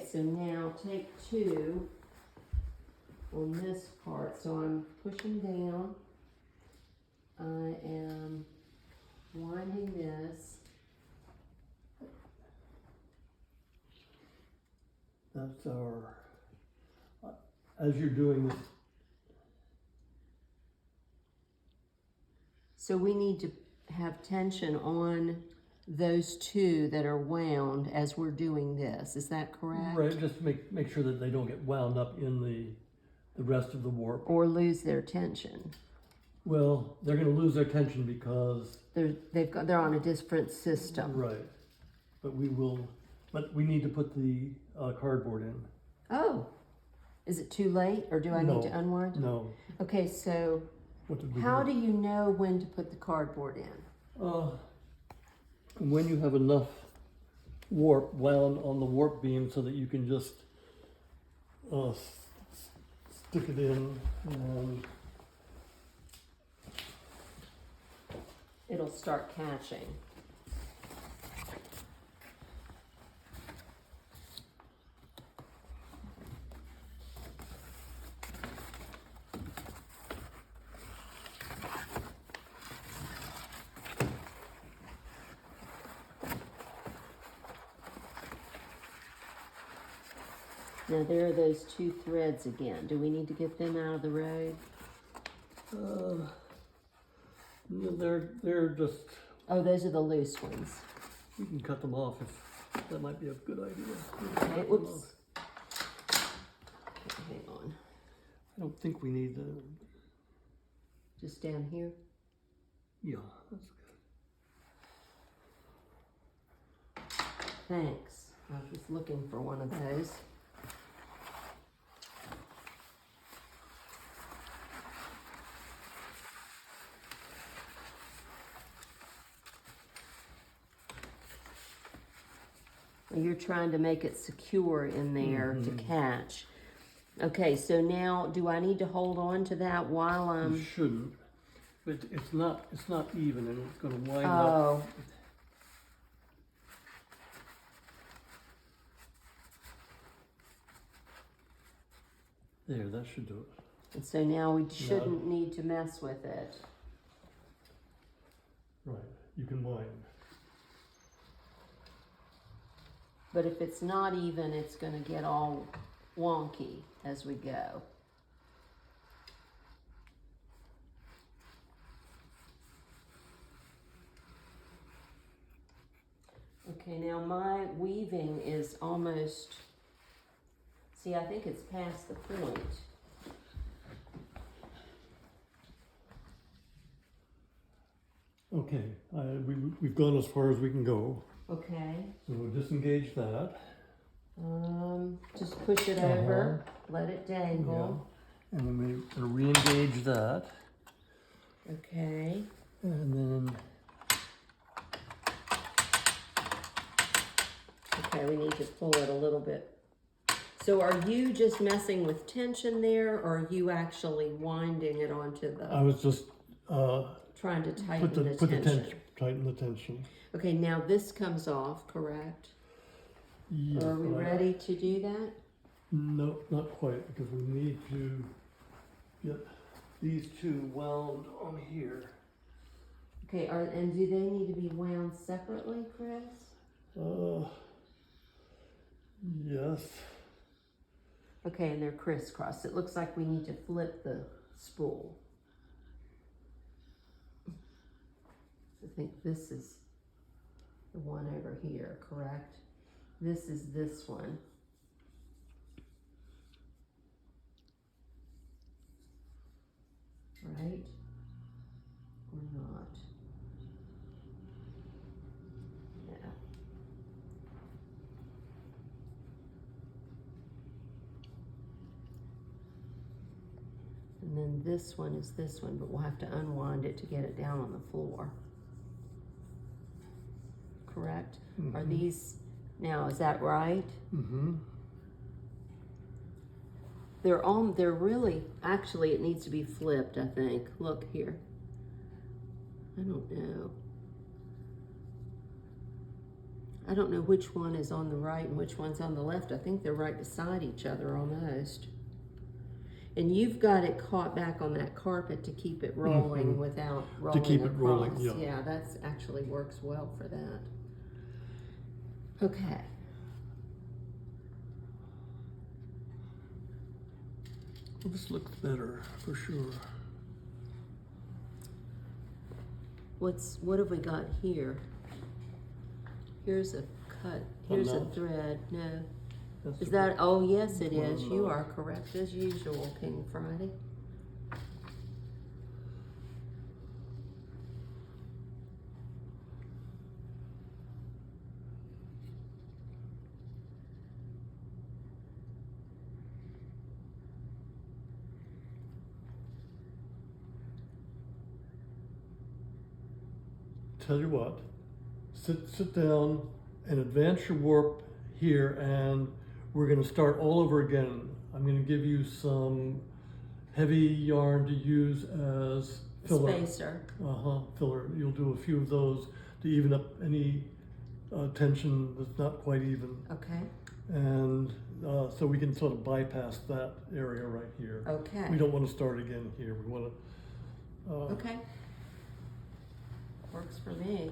So now take 2 on this part. So I'm pushing down. I am winding this. That's our, as you're doing this, So we need to have tension on those 2 that are wound as we're doing this. Is that correct? right, just make sure that they don't get wound up in the rest of the warp. Or lose their tension. Well, they're going to lose their tension because They're on a different system. right, but we need to put the cardboard in. Oh, is it too late, or do I need to unwind? No. Okay, so What did we how do? do you know when to put the cardboard in? When you have enough warp wound on the warp beam so that you can just stick it in and It'll start catching. Now there are those 2 threads again. Do we need to get them out of the road? they're just, Oh, those are the loose ones. we can cut them off if that might be a good idea. Okay, whoops. Okay, hang on. I don't think we need the, Just down here. yeah, that's good. Thanks. I was just looking for one of those. You're trying to make it secure in there to catch. Okay, so now do I need to hold on to that while You I'm... shouldn't, but it's not even and it's going to wind up. Oh, There, that should do it. and so now we shouldn't need to mess with it. Right, you can wind. But if it's not even, it's gonna get all wonky as we go. Okay, now my weaving is almost, see, I think it's past the point. Okay, we've gone as far as we can go. Okay, So we'll disengage that. just push it over, let it dangle. And then we'll re-engage that. Okay, And then, okay, we need to pull it a little bit. So are you just messing with tension there, or are you actually winding it onto the, I was just trying to tighten the tension? Tighten the tension. Okay, now this comes off, correct? Yes, Are we but ready to do that? No, not quite, because we need to get these 2 wound on here. Okay, and do they need to be wound separately, Chris? Yes. Okay, and they're crisscrossed. It looks like we need to flip the spool. I think this is the one over here, correct? This is this one. Right? Or not? Yeah. And then this one is this one, but we'll have to unwind it to get it down on the floor. Correct? Are these, now is that right? Mm-hmm. They're really, actually it needs to be flipped, I think. Look here. I don't know. I don't know which one is on the right and which one's on the left. I think they're right beside each other almost. And you've got it caught back on that carpet to keep it rolling without rolling keep it across. rolling, yeah. Yeah, that's actually works well for that. Okay. Well, this looks better for sure. What have we got here? Here's a cut. Here's a knot? thread. No. That's Is a- that, oh yes it one is. of You those. are correct as usual, King Friday. Tell you what, sit down and advance your warp here, and we're going to start all over again. I'm going to give you some heavy yarn to use as filler. Spacer. Filler. You'll do a few of those to even up any tension that's not quite even. Okay. And so we can sort of bypass that area right here. Okay. We don't want to start again here. We want to. Okay. Works for me.